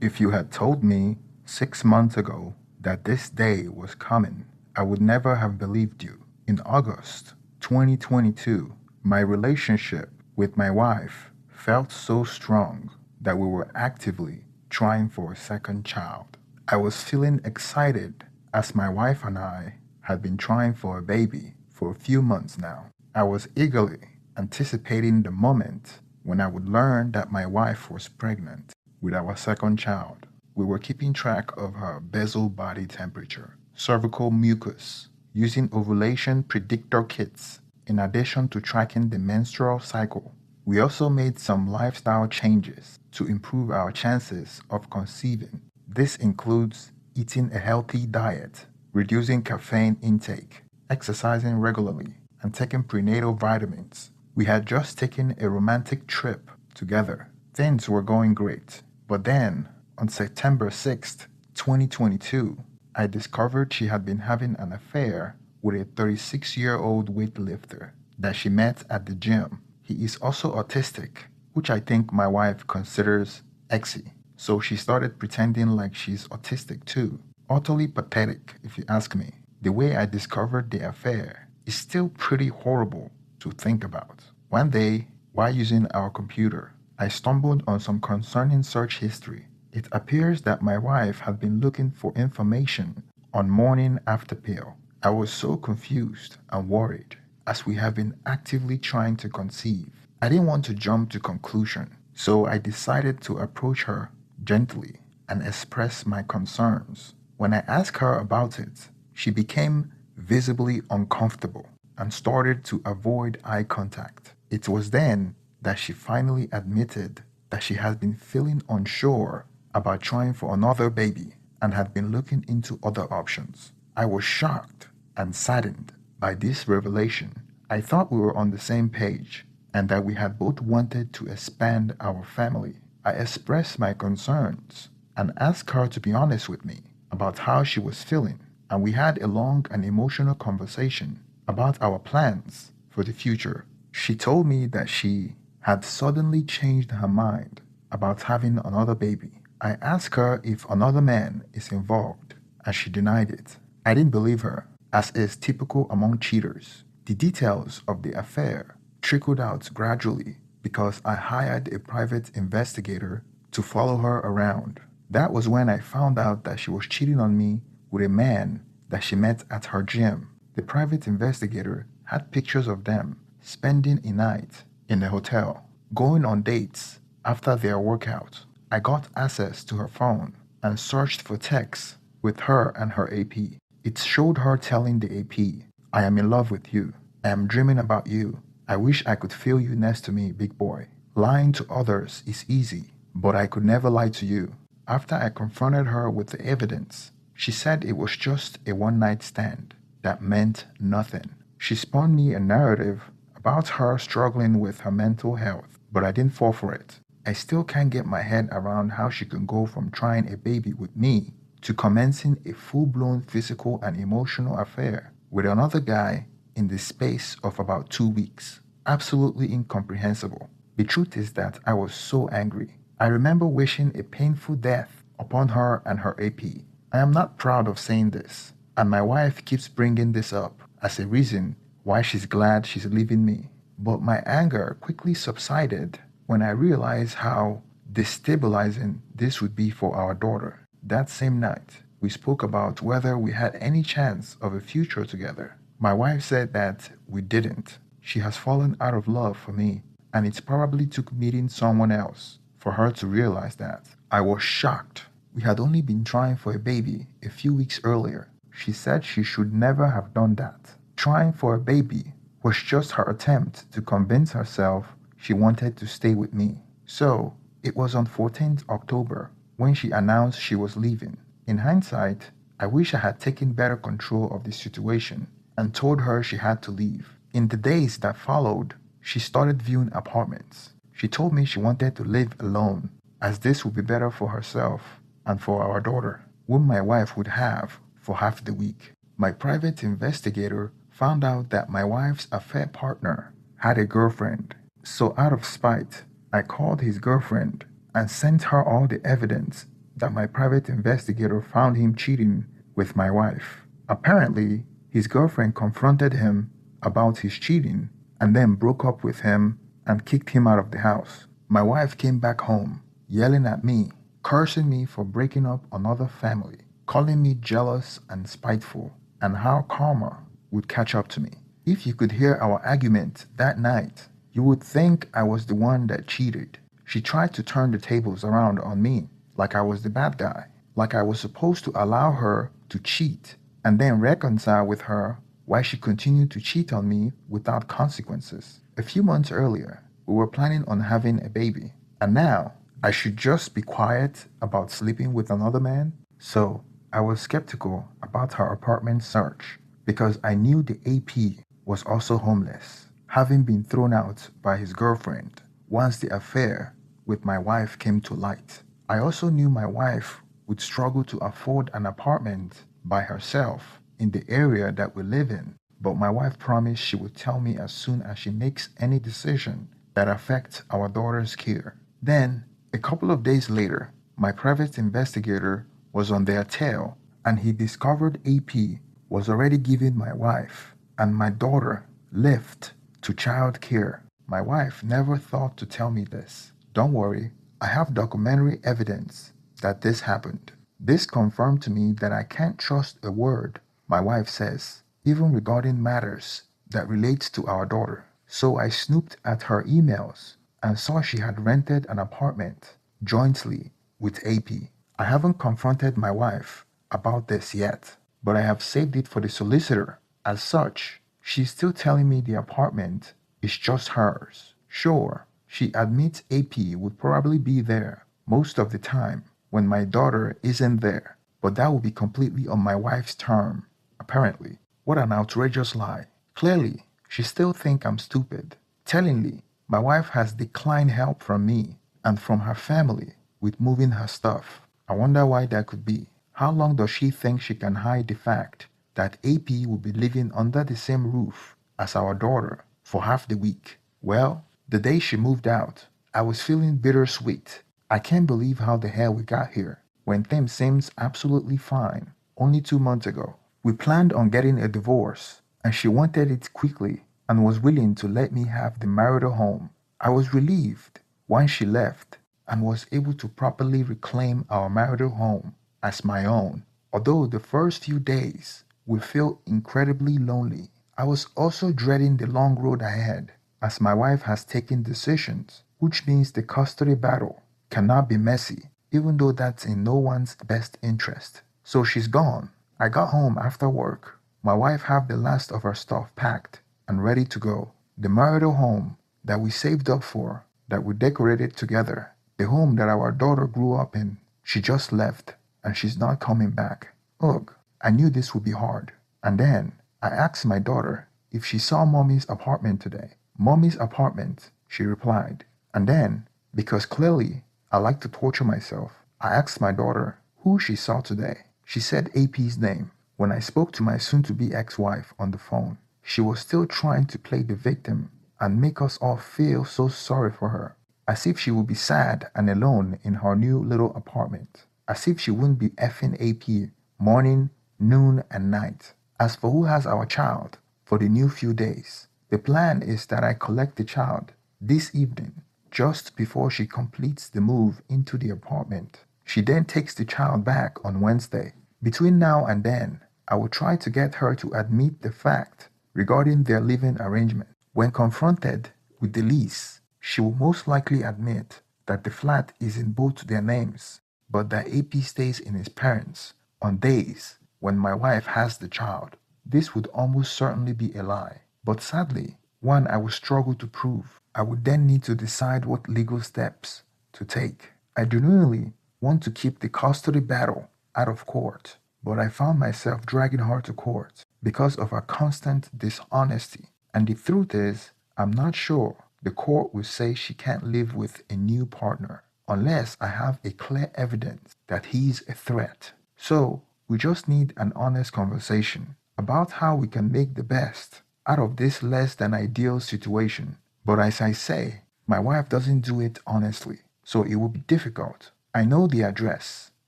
If you had told me 6 months ago that this day was coming, I would never have believed you. In August 2022, my relationship with my wife felt so strong that we were actively trying for a second child. I was feeling excited as my wife and I had been trying for a baby for a few months now. I was eagerly anticipating the moment when I would learn that my wife was pregnant with our second child. We were keeping track of her basal body temperature, cervical mucus, using ovulation predictor kits, in addition to tracking the menstrual cycle. We also made some lifestyle changes to improve our chances of conceiving. This includes eating a healthy diet, reducing caffeine intake, exercising regularly, and taking prenatal vitamins. We had just taken a romantic trip together. Things were going great. But then, on September 6th, 2022, I discovered she had been having an affair with a 36-year-old weightlifter that she met at the gym. He is also autistic, which I think my wife considers exy. So she started pretending like she's autistic too. Utterly pathetic, if you ask me. The way I discovered the affair is still pretty horrible to think about. One day, while using our computer, I stumbled on some concerning search history. It appears that my wife had been looking for information on morning after pill. I was so confused and worried as we have been actively trying to conceive. I didn't want to jump to conclusion, so I decided to approach her gently and express my concerns. When I asked her about it, she became visibly uncomfortable and started to avoid eye contact. It was then that she finally admitted that she had been feeling unsure about trying for another baby and had been looking into other options. I was shocked and saddened by this revelation. I thought we were on the same page and that we had both wanted to expand our family. I expressed my concerns and asked her to be honest with me about how she was feeling, and we had a long and emotional conversation about our plans for the future. She told me that she had suddenly changed her mind about having another baby. I asked her if another man is involved, and she denied it. I didn't believe her, as is typical among cheaters. The details of the affair trickled out gradually because I hired a private investigator to follow her around. That was when I found out that she was cheating on me with a man that she met at her gym. The private investigator had pictures of them spending a night in a hotel, going on dates after their workout. I got access to her phone and searched for texts with her and her AP. It showed her telling the AP, "I am in love with you. I am dreaming about you. I wish I could feel you next to me, big boy. Lying to others is easy, but I could never lie to you." After I confronted her with the evidence, she said it was just a one-night stand that meant nothing. She spun me a narrative about her struggling with her mental health, but I didn't fall for it. I still can't get my head around how she can go from trying a baby with me to commencing a full-blown physical and emotional affair with another guy in the space of about 2 weeks. Absolutely incomprehensible. The truth is that I was so angry. I remember wishing a painful death upon her and her AP. I am not proud of saying this, and my wife keeps bringing this up as a reason why she's glad she's leaving me. But my anger quickly subsided when I realized how destabilizing this would be for our daughter. That same night, we spoke about whether we had any chance of a future together. My wife said that we didn't. She has fallen out of love for me, and it probably took meeting someone else for her to realize that. I was shocked. We had only been trying for a baby a few weeks earlier. She said she should never have done that. Trying for a baby was just her attempt to convince herself she wanted to stay with me. So, it was on 14th October when she announced she was leaving. In hindsight, I wish I had taken better control of the situation and told her she had to leave. In the days that followed, she started viewing apartments. She told me she wanted to live alone, as this would be better for herself and for our daughter, whom my wife would have for half the week. My private investigator found out that my wife's affair partner had a girlfriend. So out of spite, I called his girlfriend and sent her all the evidence that my private investigator found him cheating with my wife. Apparently, his girlfriend confronted him about his cheating and then broke up with him and kicked him out of the house. My wife came back home, yelling at me, cursing me for breaking up another family, calling me jealous and spiteful, and how karma would catch up to me. If you could hear our argument that night, you would think I was the one that cheated. She tried to turn the tables around on me, like I was the bad guy, like I was supposed to allow her to cheat and then reconcile with her while she continued to cheat on me without consequences. A few months earlier, we were planning on having a baby, and now I should just be quiet about sleeping with another man? So I was skeptical about her apartment search because I knew the AP was also homeless, having been thrown out by his girlfriend once the affair with my wife came to light. I also knew my wife would struggle to afford an apartment by herself in the area that we live in, but my wife promised she would tell me as soon as she makes any decision that affects our daughter's care. Then, a couple of days later, my private investigator was on their tail and he discovered AP was already giving my wife and my daughter lift to child care. My wife never thought to tell me this. Don't worry, I have documentary evidence that this happened. This confirmed to me that I can't trust a word my wife says, even regarding matters that relates to our daughter. So I snooped at her emails and saw she had rented an apartment jointly with AP. I haven't confronted my wife about this yet, but I have saved it for the solicitor. As such, she's still telling me the apartment is just hers. Sure, she admits AP would probably be there most of the time when my daughter isn't there, but that would be completely on my wife's term, apparently. What an outrageous lie. Clearly, she still thinks I'm stupid. Tellingly, my wife has declined help from me and from her family with moving her stuff. I wonder why that could be. How long does she think she can hide the fact that AP will be living under the same roof as our daughter for half the week? Well, the day she moved out, I was feeling bittersweet. I can't believe how the hell we got here when things seems absolutely fine only 2 months ago. We planned on getting a divorce and she wanted it quickly and was willing to let me have the marital home. I was relieved once she left and was able to properly reclaim our marital home as my own. Although the first few days we felt incredibly lonely, I was also dreading the long road ahead as my wife has taken decisions, which means the custody battle cannot be messy, even though that's in no one's best interest. So she's gone. I got home after work. My wife had the last of her stuff packed and ready to go. The marital home that we saved up for, that we decorated together, the home that our daughter grew up in, she just left and she's not coming back. Ugh, I knew this would be hard. And then I asked my daughter if she saw mommy's apartment today. Mommy's apartment, she replied. And then, because clearly I like to torture myself, I asked my daughter who she saw today. She said AP's name. When I spoke to my soon-to-be ex-wife on the phone, she was still trying to play the victim and make us all feel so sorry for her, as if she would be sad and alone in her new little apartment, as if she wouldn't be effing AP morning, noon, and night. As for who has our child for the new few days, the plan is that I collect the child this evening, just before she completes the move into the apartment. She then takes the child back on Wednesday. Between now and then, I will try to get her to admit the fact regarding their living arrangement. When confronted with the lease, she will most likely admit that the flat is in both their names, but that AP stays in his parents on days when my wife has the child. This would almost certainly be a lie, but sadly, one I would struggle to prove. I would then need to decide what legal steps to take. I genuinely want to keep the custody battle out of court, but I found myself dragging her to court because of her constant dishonesty. And the truth is, I'm not sure the court will say she can't live with a new partner unless I have a clear evidence that he's a threat. So, we just need an honest conversation about how we can make the best out of this less than ideal situation. But as I say, my wife doesn't do it honestly, so it will be difficult. I know the address,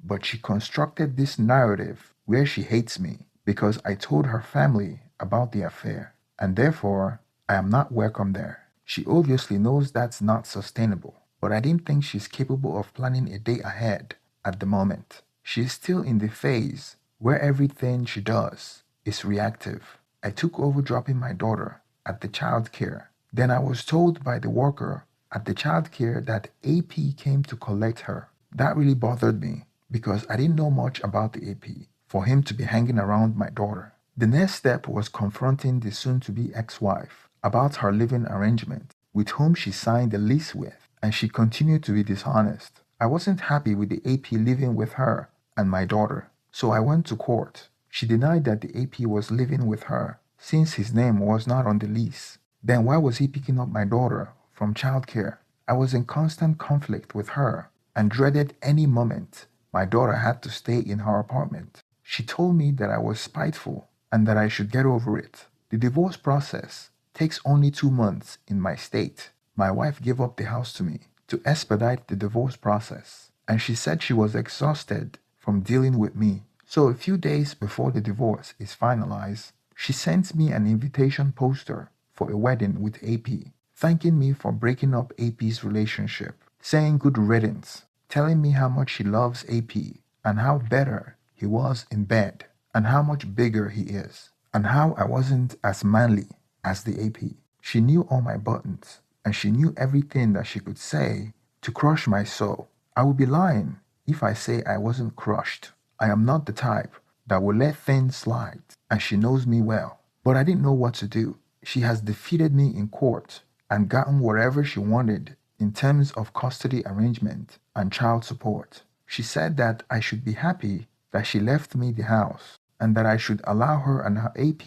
but she constructed this narrative where she hates me because I told her family about the affair, and therefore I am not welcome there. She obviously knows that's not sustainable, but I didn't think she's capable of planning a day ahead at the moment. She is still in the phase where everything she does is reactive. I took over dropping my daughter at the childcare. Then I was told by the worker at the childcare that AP came to collect her. That really bothered me because I didn't know much about the AP for him to be hanging around my daughter. The next step was confronting the soon to be ex wife about her living arrangement with whom she signed a lease with, and she continued to be dishonest. I wasn't happy with the AP living with her and my daughter, so I went to court. She denied that the AP was living with her since his name was not on the lease. Then why was he picking up my daughter from childcare? I was in constant conflict with her and dreaded any moment my daughter had to stay in her apartment. She told me that I was spiteful and that I should get over it. The divorce process takes only 2 months in my state. My wife gave up the house to me to expedite the divorce process, and she said she was exhausted from dealing with me. So a few days before the divorce is finalized, she sent me an invitation poster for a wedding with AP, thanking me for breaking up AP's relationship, saying good riddance, telling me how much she loves AP and how better he was in bed and how much bigger he is and how I wasn't as manly as the AP. She knew all my buttons and she knew everything that she could say to crush my soul. I would be lying if I say I wasn't crushed. I am not the type that will let things slide, and she knows me well. But I didn't know what to do. She has defeated me in court and gotten whatever she wanted in terms of custody arrangement and child support. She said that I should be happy that she left me the house and that I should allow her and her AP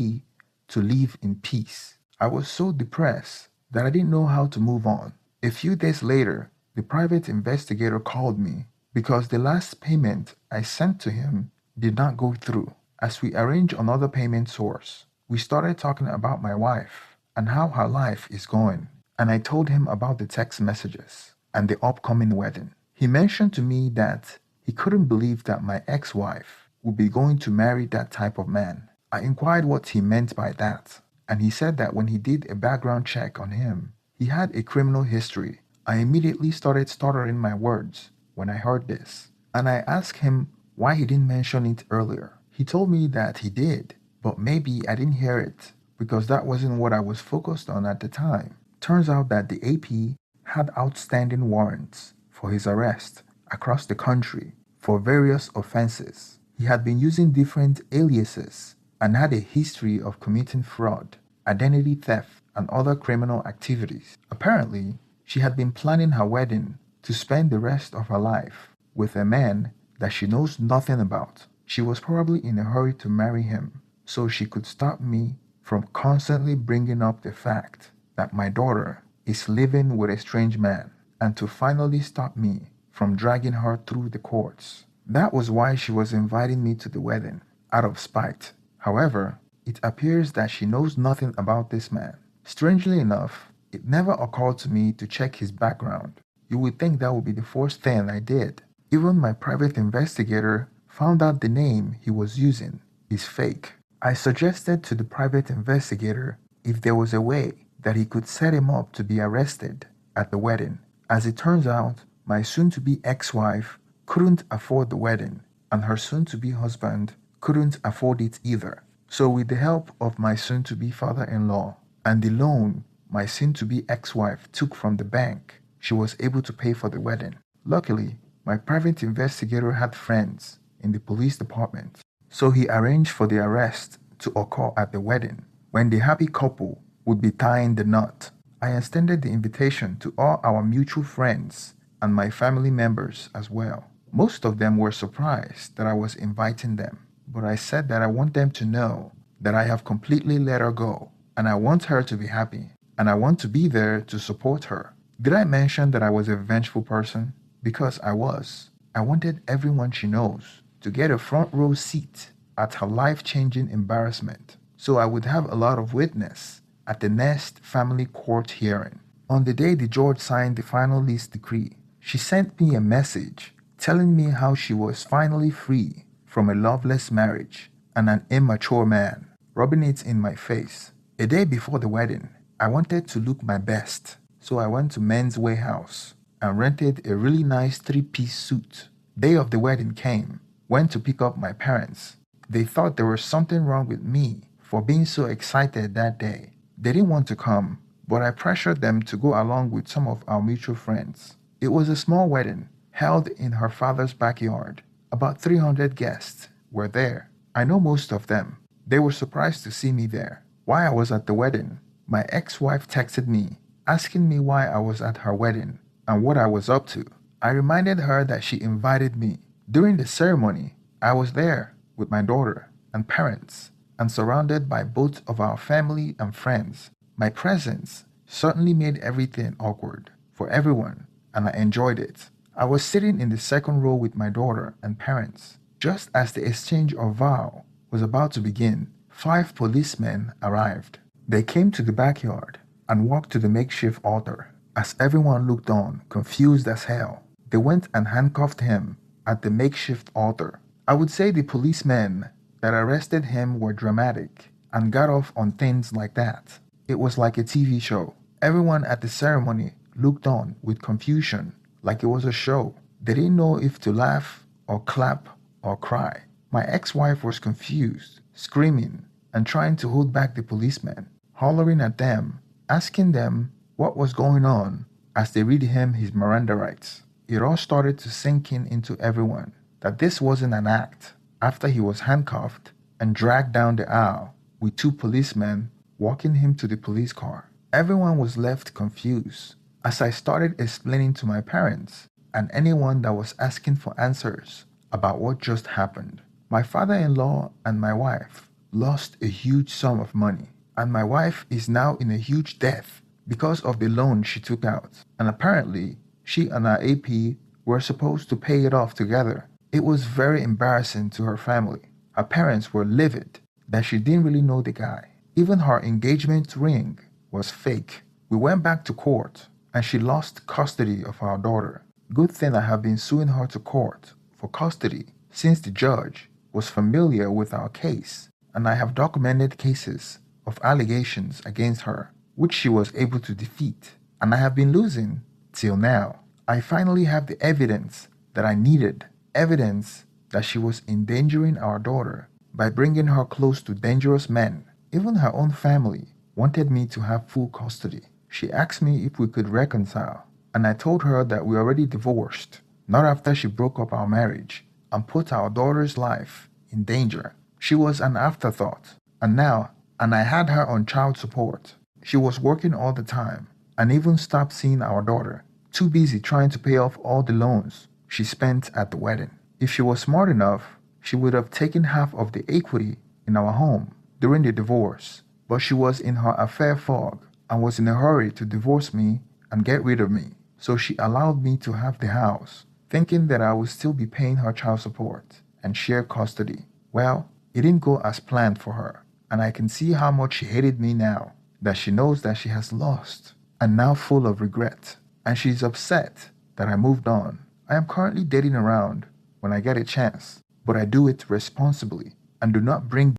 to live in peace. I was so depressed that I didn't know how to move on. A few days later, the private investigator called me because the last payment I sent to him did not go through. As we arranged another payment source, we started talking about my wife and how her life is going, and I told him about the text messages and the upcoming wedding. He mentioned to me that he couldn't believe that my ex-wife would be going to marry that type of man. I inquired what he meant by that, and he said that when he did a background check on him, he had a criminal history. I immediately started stuttering my words when I heard this, and I asked him why he didn't mention it earlier. He told me that he did, but maybe I didn't hear it because that wasn't what I was focused on at the time. Turns out that the AP had outstanding warrants for his arrest across the country for various offenses. He had been using different aliases and had a history of committing fraud, identity theft, and other criminal activities. Apparently, she had been planning her wedding to spend the rest of her life with a man that she knows nothing about. She was probably in a hurry to marry him so she could stop me from constantly bringing up the fact that my daughter is living with a strange man and to finally stop me from dragging her through the courts. That was why she was inviting me to the wedding, out of spite. However, it appears that she knows nothing about this man. Strangely enough, it never occurred to me to check his background. You would think that would be the first thing I did. Even my private investigator found out the name he was using is fake. I suggested to the private investigator if there was a way that he could set him up to be arrested at the wedding. As it turns out, my soon-to-be ex-wife couldn't afford the wedding, and her soon-to-be husband couldn't afford it either. So with the help of my soon-to-be father-in-law and the loan my soon-to-be ex-wife took from the bank, she was able to pay for the wedding. Luckily, my private investigator had friends in the police department, so he arranged for the arrest to occur at the wedding when the happy couple would be tying the knot. I extended the invitation to all our mutual friends and my family members as well. Most of them were surprised that I was inviting them, but I said that I want them to know that I have completely let her go and I want her to be happy and I want to be there to support her. Did I mention that I was a vengeful person? Because I was. I wanted everyone she knows to get a front row seat at her life-changing embarrassment, so I would have a lot of witness at the next family court hearing. On the day the judge signed the final lease decree, she sent me a message telling me how she was finally free from a loveless marriage and an immature man, rubbing it in my face. A day before the wedding, I wanted to look my best, so I went to Men's Warehouse and rented a really nice three-piece suit. Day of the wedding came, went to pick up my parents. They thought there was something wrong with me for being so excited that day. They didn't want to come, but I pressured them to go along with some of our mutual friends. It was a small wedding held in her father's backyard. About 300 guests were there. I know most of them. They were surprised to see me there. While I was at the wedding, my ex-wife texted me, asking me why I was at her wedding and what I was up to. I reminded her that she invited me. During the ceremony, I was there with my daughter and parents and surrounded by both of our family and friends. My presence certainly made everything awkward for everyone, and I enjoyed it. I was sitting in the second row with my daughter and parents. Just as the exchange of vow was about to begin, 5 policemen arrived. They came to the backyard and walked to the makeshift altar. As everyone looked on, confused as hell, they went and handcuffed him at the makeshift altar. I would say the policemen that arrested him were dramatic and got off on things like that. It was like a TV show. Everyone at the ceremony looked on with confusion, like it was a show. They didn't know if to laugh or clap or cry. My ex-wife was confused, screaming and trying to hold back the policemen, hollering at them, asking them what was going on as they read him his Miranda rights. It all started to sink in into everyone that this wasn't an act after he was handcuffed and dragged down the aisle with 2 policemen walking him to the police car. Everyone was left confused as I started explaining to my parents and anyone that was asking for answers about what just happened. My father-in-law and my wife lost a huge sum of money, and my wife is now in a huge debt because of the loan she took out, and apparently she and our AP were supposed to pay it off together. It was very embarrassing to her family. Her parents were livid that she didn't really know the guy. Even her engagement ring was fake. We went back to court and she lost custody of our daughter. Good thing I have been suing her to court for custody since the judge was familiar with our case, and I have documented cases of allegations against her which she was able to defeat, and I have been losing till now. I finally have the evidence that I needed, evidence that she was endangering our daughter by bringing her close to dangerous men. Even her own family wanted me to have full custody. She asked me if we could reconcile, and I told her that we already divorced, not after she broke up our marriage and put our daughter's life in danger. She was an afterthought, and I had her on child support. She was working all the time and even stopped seeing our daughter, too busy trying to pay off all the loans she spent at the wedding. If she was smart enough, she would have taken half of the equity in our home during the divorce, but she was in her affair fog and was in a hurry to divorce me and get rid of me, so she allowed me to have the house, thinking that I would still be paying her child support and share custody. Well, it didn't go as planned for her, and I can see how much she hated me now, that she knows that she has lost, and now full of regret, and she's upset that I moved on. I am currently dating around when I get a chance, but I do it responsibly and do not bring